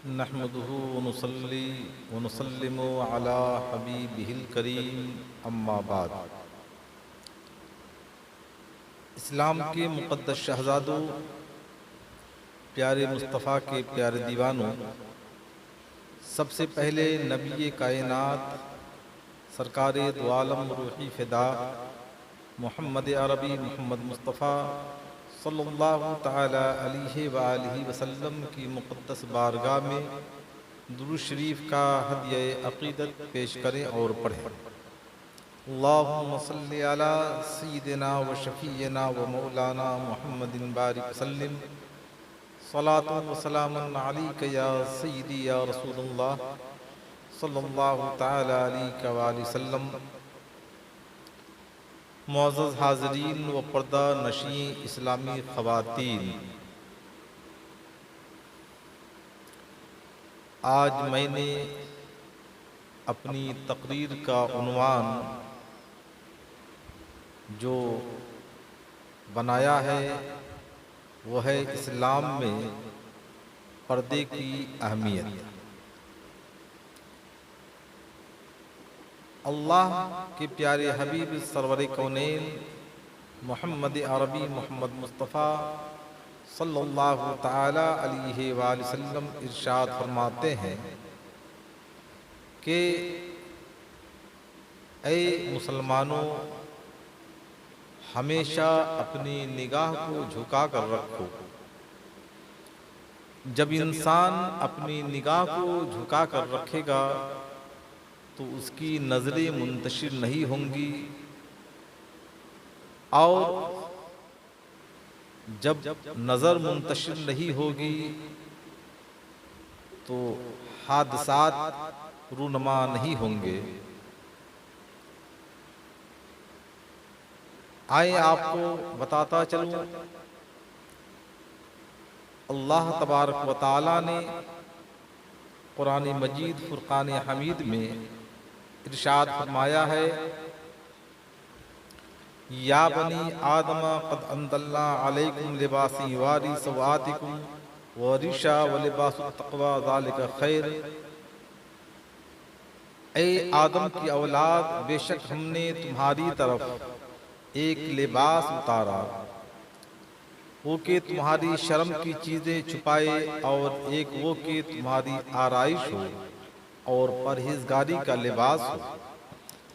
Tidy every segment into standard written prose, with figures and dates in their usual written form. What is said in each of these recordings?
नहमदुहु व नुसल्ली व नुसल्लिमु अला हबीबिहिल करीम अम्मा बाद। इस्लाम के मुक़द्दस शहज़ादों, प्यारे मुस्तफ़ा के प्यारे दीवानों, सबसे पहले नबी कायनात सरकारे दो आलम रूही फ़िदा मोहम्मद अरबी मोहम्मद मुस्तफ़ा सल्लल्लाहु तआला अलैहि व आलिहि वसल्लम की मुक़द्दस बारगाह में दुरूद शरीफ का हदिया अक़ीदत पेश करें और पढ़ें। अल्लाहुम्मा सल्लि अला सय्यिदिना व शफ़ीना व मौलाना मुहम्मदिन बारिक वसल्लिम सलातुन व सलामुन अलैका या सय्यिदी या रसूलल्लाह सल्लल्लाहु तआला अलैहि व आलिहि वसल्लम। मुअज़्ज़ज़ हाज़रीन व पर्दा नशी इस्लामी ख़वातीन, आज मैंने अपनी तकरीर का उन्वान जो बनाया है वह है इस्लाम में पर्दे की अहमियत। अल्लाह के प्यारे हबीब सरवर कौनैन मोहम्मद अरबी मोहम्मद मुस्तफ़ा सल्लल्लाहु तआला अलैहि वसल्लम इरशाद फरमाते हैं कि ऐ मुसलमानों, हमेशा अपनी निगाह को झुका कर रखो। जब इंसान अपनी निगाह को झुका कर रखेगा तो उसकी नज़रें मुंतशिर नहीं होंगी, और जब नज़र मुंतशिर नहीं होगी तो हादसात रूनमा नहीं होंगे। आए आपको बताता चलूं, अल्लाह तबारक व तआला ने कुरान मजीद फुरकान हमीद में इरशाद फरमाया है, या बनी आदम क़द अंज़लना अलैकुम लिबासन युवारी सवातिकुम व रिशा व लिबासुत तक़वा ज़ालिका खैर। ए आदम की औलाद, बेशक हमने तुम्हारी तरफ एक लिबास उतारा, वो कि तुम्हारी शर्म की चीज़ें छुपाए, और एक वो कि तुम्हारी आराइश हो और परहेजगारी का लिबास हो।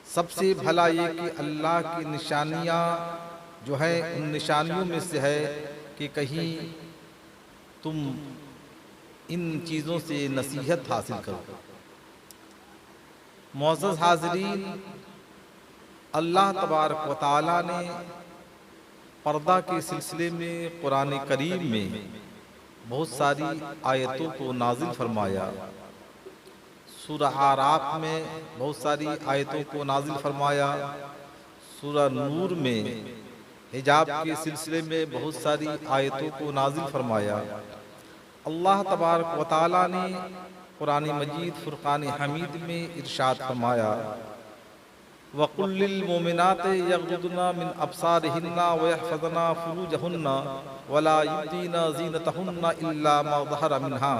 सबसे भला ये कि अल्लाह की निशानियाँ जो है उन निशानियों में से है कि कहीं तुम इन चीज़ों से नसीहत हासिल करो। मुअज़्ज़ज़ हाज़रीन, अल्लाह तबारक व तआला ने पर्दा के सिलसिले में कुरान करीम में बहुत सारी आयतों को नाजिल फरमाया। सूरह आराफ में बहुत सारी आयतों को नाजिल फरमाया। सूरह नूर में हिजाब के सिलसिले में बहुत सारी आयतों को नाजिल फरमाया। अल्लाह तबारक व तआला ने कुरान मजीद फुरकान हमीद में इरशाद फरमाया, वक़ुल लिल मोमिनाति यग़्ज़ुदना मिन अब्सारिहिन्ना व यहफ़ज़ना फ़ुरूजहुन्ना वला युब्दीना ज़ीनतहुन्ना इल्ला मा ज़हरा मिन्हा।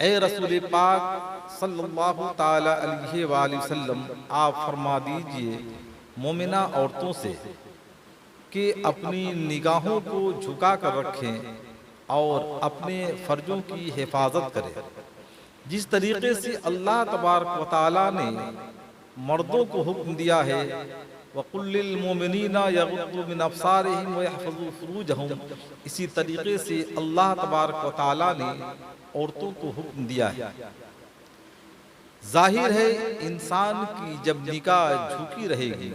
ए रसूल पाक सल्लल्लाहु ताला अलैहि वसल्लम, आप फरमा दीजिए मोमिना औरतों से कि अपनी निगाहों को झुका कर रखें और अपने फ़र्जों की हिफाजत करें। जिस तरीके से अल्लाह तबारक व तआला ने मर्दों को हुक्म दिया है, वक़ुल लिल मोमिनीना यग़ुद्दू मिन अब्सारिहिम व यहफ़ज़ू फ़ुरूजहुम, इसी तरीके से अल्लाह तबारक व तआला ने औरतों को हुक्म दिया है। जाहिर है इंसान की जब निगाह झुकी रहेगी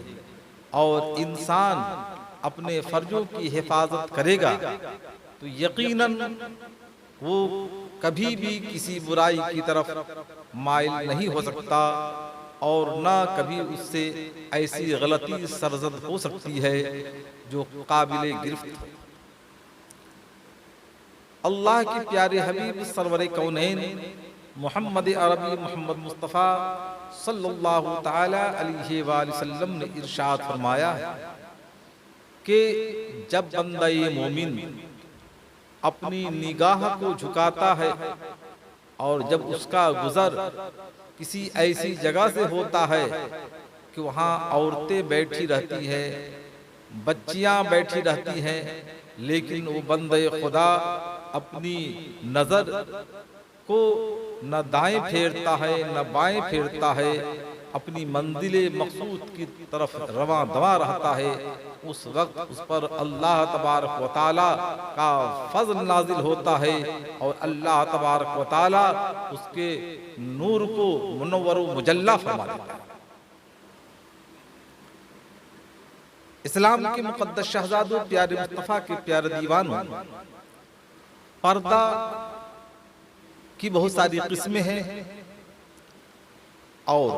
और इंसान अपने फर्जों की हिफाजत करेगा तो यकीनन वो कभी भी किसी बुराई की तरफ माइल नहीं हो सकता, और ना कभी उससे ऐसी गलती सरजद हो सकती है जो काबिल गिरफ्त हो। अल्लाह के प्यारे हबीब सरवर कौनैन मोहम्मद अरबी मोहम्मद मुस्तफ़ा सल्लल्लाहु तआला अलैहि वसल्लम ने इरशाद फरमाया कि जब बंदा मोमिन अपनी निगाह को झुकाता है और जब उसका गुजर किसी ऐसी जगह से होता है कि वहाँ औरतें बैठी रहती हैं, बच्चियां बैठी रहती हैं, लेकिन वो बंदे खुदा अपनी नजर को न दाएं फेरता है न बाएं फेरता है, अपनी मंजिले मकसूद की तरफ रवां दवा रहता है। उस वक्त उस पर अल्लाह तबारक व तआला का फज़ल नाजिल होता है और अल्लाह तबारक व तआला उसके नूर को मुनव्वर व मुजल्ला फरमा देता है। इस्लाम के मुक़द्दस शहज़ादों, प्यारे मुस्तफ़ा के प्यारे दीवानों, पर्दा की बहुत सारी किस्में हैं और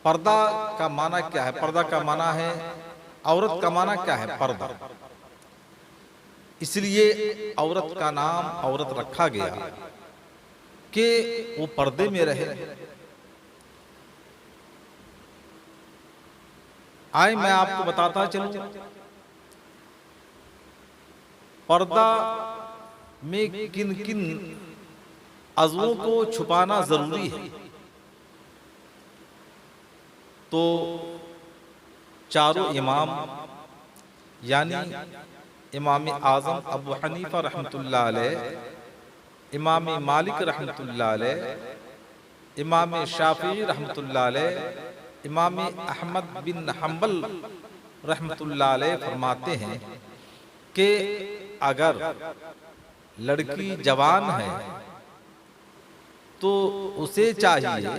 पर्दा का माना क्या है? पर्दा का माना है औरत का माना क्या है? पर्दा। इसलिए औरत का नाम औरत रखा गया कि वो पर्दे में रहे। आए मैं आपको बताता चलूं, पर्दा में किन किन अज़ुओं को छुपाना जरूरी है। तो चारों इमाम यानी इमाम आज़म अबू हनीफा रहमतुल्लाह अलैह, इमाम मालिक रहमतुल्लाह अलैह, इमाम शाफी रहमतुल्लाह अलैह, इमाम अहमद बिन हम्बल रहमतुल्लाह अलैह फरमाते हैं कि अगर लड़की जवान है तो उसे चाहिए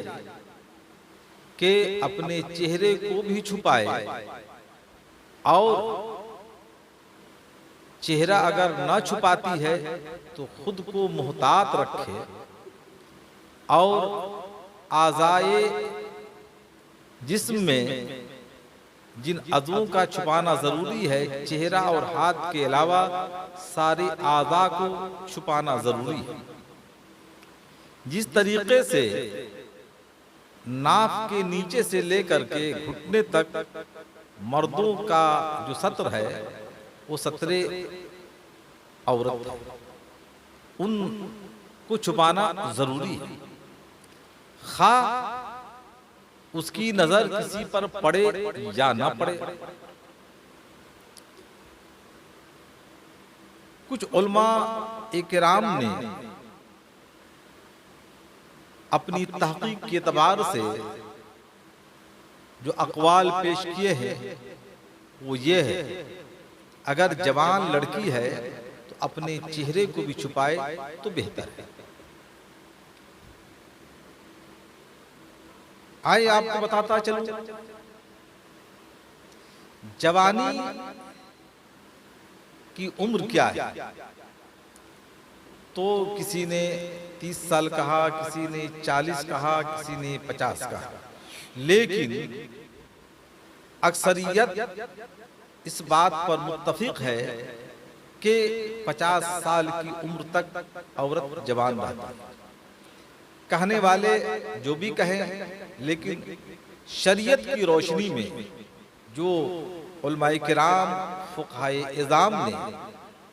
कि अपने चेहरे को भी छुपाए और चेहरा अगर ना छुपाती है तो खुद को मुहतात रखे और आज़ाए जिस्म में जिन अज़ुओं का छुपाना जरूरी है, चेहरा और हाथ के अलावा सारे आज़ा को छुपाना जरूरी है। जिस तरीके से नाक के नीचे से लेकर के घुटने तक मर्दों का जो सत्र है वो सत्रे औरत है, उनको छुपाना जरूरी है। खा उसकी नजर किसी पर पड़े या ना पड़े। कुछ उलमा इकराम ने अपनी तहकीक के एतबार से जो अक़वाल पेश किए हैं वो ये है, अगर जवान लड़की है तो अपने चेहरे को भी छुपाए तो बेहतर है। आइए आपको बताता चलूं, जवानी की उम्र क्या है। तो किसी ने 30 साल कहा, किसी ने 40 कहा, किसी ने 50 कहा, लेकिन अक्सरियत इस बात पर मुत्तफिक है कि 50 साल की उम्र तक औरत जवान रहती है। कहने वाले जो भी कहें, लेकिन शरीयत की रोशनी में जो उलमाए किराम फुक़हाए इज़ाम ने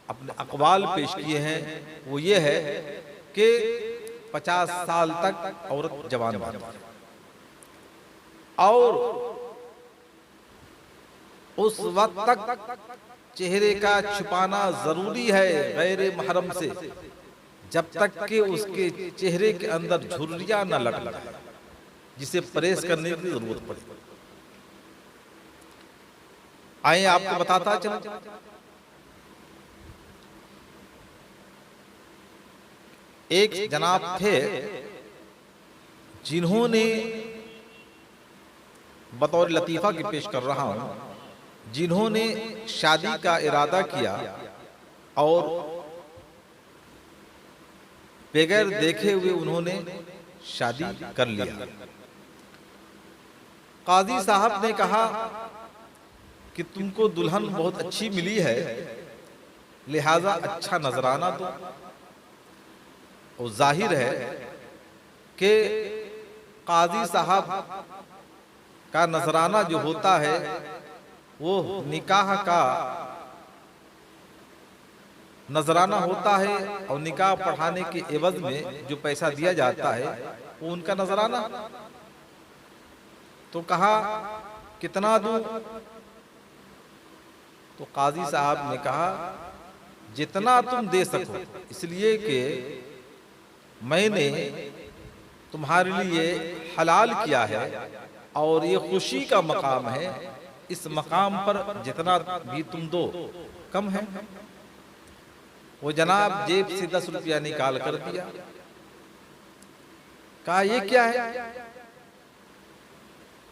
अपने अक़वाल पेश किए हैं वो ये है कि 50 साल तक औरत जवान रहती है और उस वक्त तक चेहरे का छुपाना जरूरी है गैर महरम से, जब तक कि उसके चेहरे के अंदर झुर्रियां न लग जाए जिसे प्रेस करने की जरूरत पड़े। आइए आपको बताता चलूं, एक जनाब थे जिन्होंने, बतौर लतीफा की पेश कर रहा हूं, जिन्होंने शादी का इरादा किया और बगैर देखे हुए उन्होंने शादी कर लिया। काजी साहब ने कहा कि तुमको दुल्हन बहुत अच्छी मिली है, लिहाजा अच्छा नजराना दो। और जाहिर है कि काजी साहब का नजराना जो होता है वो निकाह का नजराना होता है और निकाह पढ़ाने के एवज में जो पैसा दिया जाता है वो उनका नजराना। तो कहा कितना दूं? तो काजी साहब ने कहा जितना तुम दे सको, इसलिए कि मैंने तुम्हारे लिए हलाल किया है और ये खुशी का मकाम है, इस मकाम पर जितना भी तुम दो कम है। वो जनाब जेब से 10 रुपया निकाल कर दिया। कहा ये क्या है?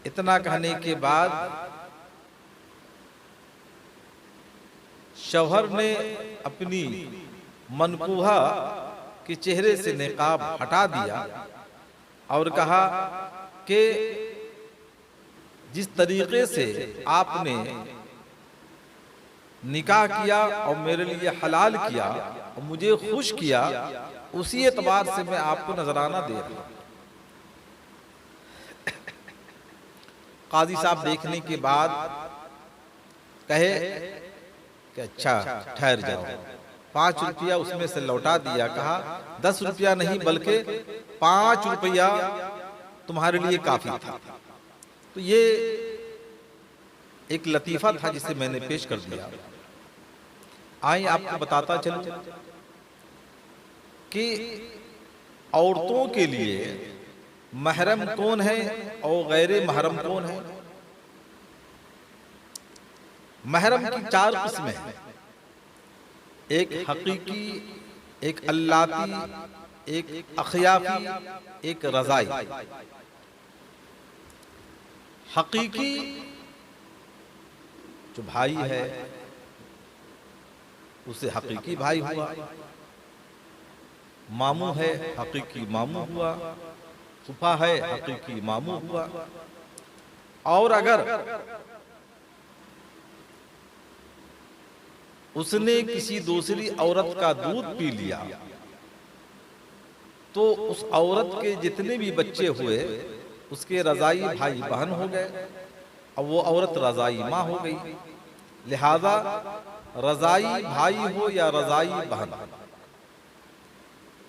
इतना कहने के बाद शौहर ने अपनी मनकूहा के चेहरे से निकाब हटा दिया और कहा कि जिस तरीके से आपने निकाह किया और मेरे लिए हलाल किया और मुझे खुश किया, उसी एतबार से मैं आपको नजराना दे रहा हूं। काजी साहब देखने के बाद कहे कि अच्छा ठहर जाओ, 5 रुपया उसमें से लौटा दिया। कहा 10 रुपया नहीं बल्कि 5 रुपया तुम्हारे लिए काफी था। तो ये एक लतीफा था जिसे मैंने पेश कर दिया। आइए आपको बताता चलूं कि औरतों के लिए महरम कौन है और गैर महरम कौन है। महरम की 4 किस्में हैं, एक हकीकी, एक अल्लाती, एक अखियाफी, एक रजाई। हकीकी जो भाई है उसे हकीकी भाई हुआ, मामू है हकीकी मामू हुआ, फूफा है हकीकी मामू हुआ। और अगर उसने किसी दूसरी औरत का दूध पी लिया तो उस औरत के जितने भी बच्चे हुए उसके रजाई भाई बहन हो गए और वो औरत रजाई माँ हो गई। लिहाजा रजाई भाई हो या रजाई बहन,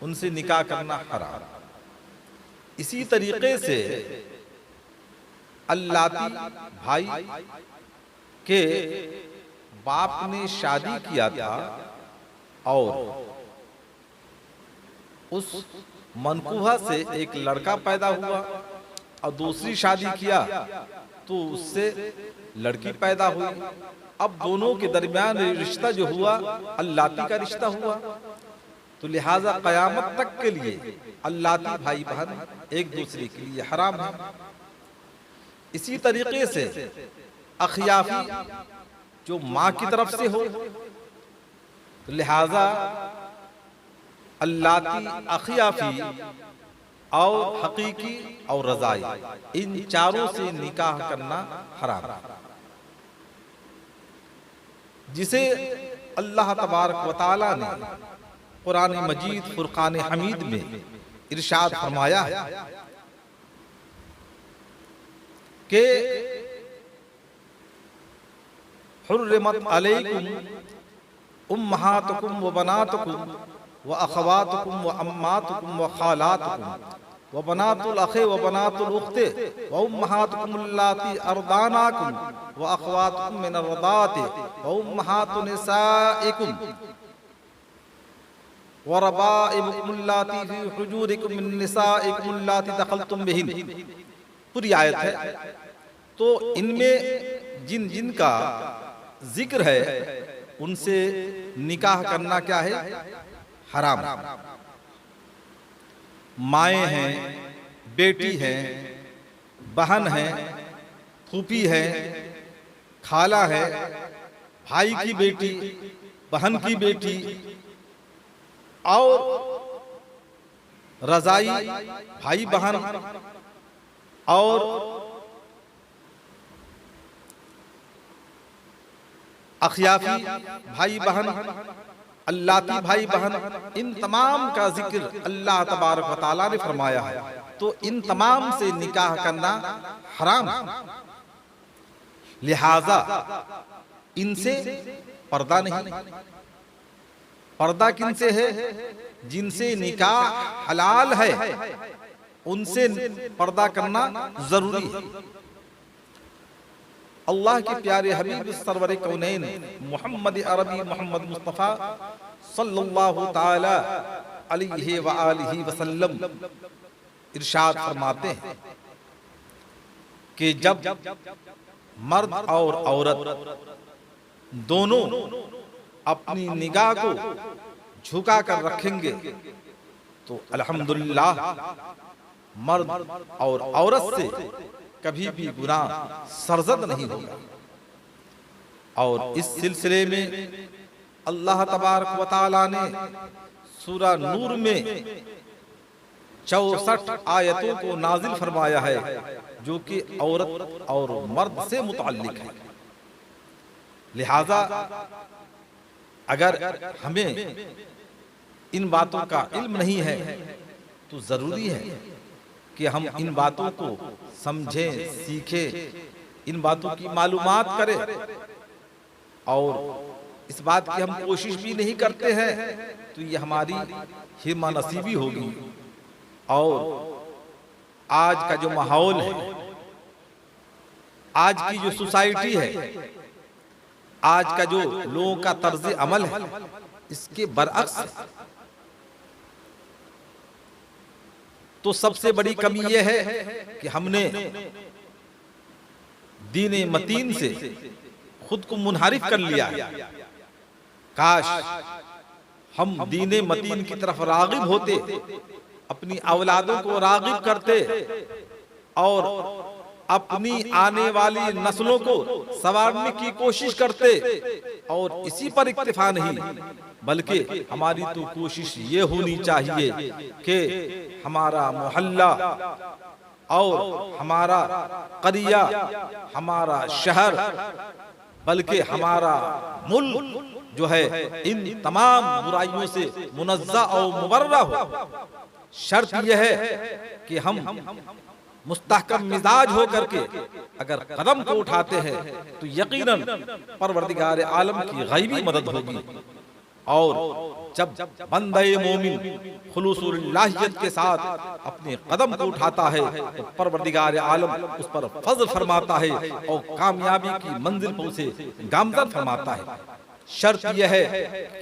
उनसे निकाह करना हराम। इसी तरीके से अल्लाती भाई के बाप ने शादी किया था और उस मनकूहा से एक लड़का पैदा हुआ और दूसरी शादी किया तो उससे लड़की पैदा हुई। अब दोनों के दरमियान रिश्ता जो हुआ अल्लाती का रिश्ता हुआ। तो लिहाजा कयामत तक के लिए अल्लाती भाई बहन एक दूसरे के लिए हराम है। इसी तरीके से अखियाफी जो माँ की तरफ से हो, तो लिहाजा अल्लाती, अखियाफी और हकीकी और रजाई, इन चारों से निकाह करना हराम है। जिसे अल्लाह तबारक व तआला ने कुरान मजीद फुरकान हमीद में इरशाद फरमाया है कि हुर्रिमत अलैकुम उम्महातुकुम व बनातुकुम व अखवातुकुम व अम्मातुकुम व खालातुकुम व बनातुल अखे व बनातुल उख्ते व उम्महातुकुम अल्लाती अरदानाकुम व अखवातुकुम मिन अर्दाति व उम्महातु निसाइकुम व रबाइबुकुम अल्लाती फी हुजूरिकुम मिन निसाइकुम अल्लाती दखलतुम बिहिन। पूरी आयत है। तो इनमें जिन जिन का जिक्र है उनसे निकाह करना क्या है? हराम। माएँ हैं, बेटी हैं, बहन है, फूफी है, खाला है, भाई की बेटी, बहन की बेटी और रजाई भाई बहन और अखियाफी भाई बहन, अल्लाती भाई बहन, इन तमाम का जिक्र अल्लाह तबारक व तआला ने फरमाया है। तो इन तमाम से निकाह करना हराम। लिहाजा इनसे पर्दा नहीं। पर्दा किनसे है? जिनसे निकाह हलाल है उनसे पर्दा करना जरूरी है। अल्लाह के प्यारे हबीब सरवर कौनैन मोहम्मद अरबी मोहम्मद मुस्तफ़ा सल्लल्लाहु ताला अलैहि व आलिहि वसल्लम इरशाद फरमाते हैं कि जब मर्द और औरत दोनों अपनी निगाह को झुका कर रखेंगे तो अल्हम्दुलिल्लाह मर्द और औरत से कभी भी गुनाह सरजद नहीं होगा। और इस सिलसिले में अल्लाह तबारक व तआला ने सूरा नूर में 64 आयतों को नाजिल फरमाया है जो कि औरत और मर्द से मुताल्लिक है। लिहाजा अगर हमें इन बातों का इल्म नहीं है तो जरूरी है कि हम इन बातों को समझें, सीखें, इन बातों की मालूमात करें। और इस बात की हम कोशिश भी नहीं करते हैं तो ये हमारी हिम्मा नसीबी होगी। और आज का जो माहौल है, आज की जो सोसाइटी है, आज का जो लोगों का तर्ज अमल है, इसके बरअक्स तो सबसे बड़ी कमी यह है कि हमने दीन मतीन से खुद को मुनहरिफ कर लिया है। काश हम दीन मतीन की तरफ रागिब होते, अपनी औलादों को रागिब करते और अपनी आने वाली नस्लों को संवारने की कोशिश करते। और इसी पर इक्तिफा नहीं बल्कि हमारी तो कोशिश ये होनी चाहिए कि हमारा मोहल्ला और हमारा करिया, हमारा शहर, बल्कि हमारा मुल्क जो है इन तमाम बुराइयों से मुनज़्ज़ा और मुबर्रा हो। शर्त यह है कि हम मुस्तहकम मिजाज हो करके अगर कदम को उठाते हैं तो यकीनन परवरदिगार आलम की गैबी मदद होगी। और जब बंदे मोमिन खुलूसुल्लाहियत के साथ अपने कदम को उठाता है तो परवरदिगार आलम उस पर फज़ल फरमाता है और कामयाबी की मंजिल पर उसे गामज़न फरमाता है। शर्त यह है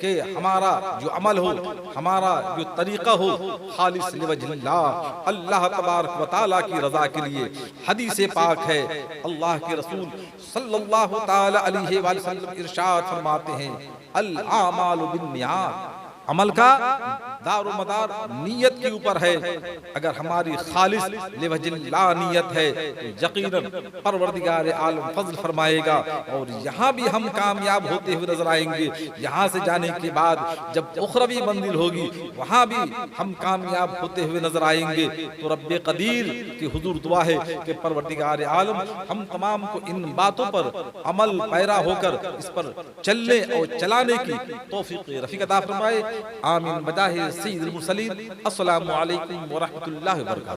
कि हमारा जो अमल हो, हमारा जो तरीका हो, खालिस लिवज्हिल्लाह, अल्लाह तबारक व तआला की रजा के लिए। हदीस पाक है, अल्लाह के रसूल सल्लल्लाहु ताला अलैहि वसल्लम इरशाद फरमाते हैं, अल आमालु बिन्नियात, अमल का दारो मदार नीयत के ऊपर है। अगर हमारी खालिस लिवज्हिल्लाह नीयत है तो यकीनन परवरदिगार आलम फज़ल फरमाएगा और यहाँ भी हम कामयाब होते हुए नजर आएंगे। यहाँ से जाने के बाद जब उखरवी मंजिल होगी वहाँ भी हम कामयाब होते हुए नजर आएंगे। तो रब्बे कदीर की हुजूर दुआ है कि परवरदिगार आलम हम तमाम को इन बातों पर अमल पैरा होकर इस पर चलने और चलाने की तौफीक रफ़ीक अता फरमाए। आमीन बजाहि सय्यिदुल मुरसलीन। अस्सलामु अलैकुम व रहमतुल्लाहि व बरकातहू।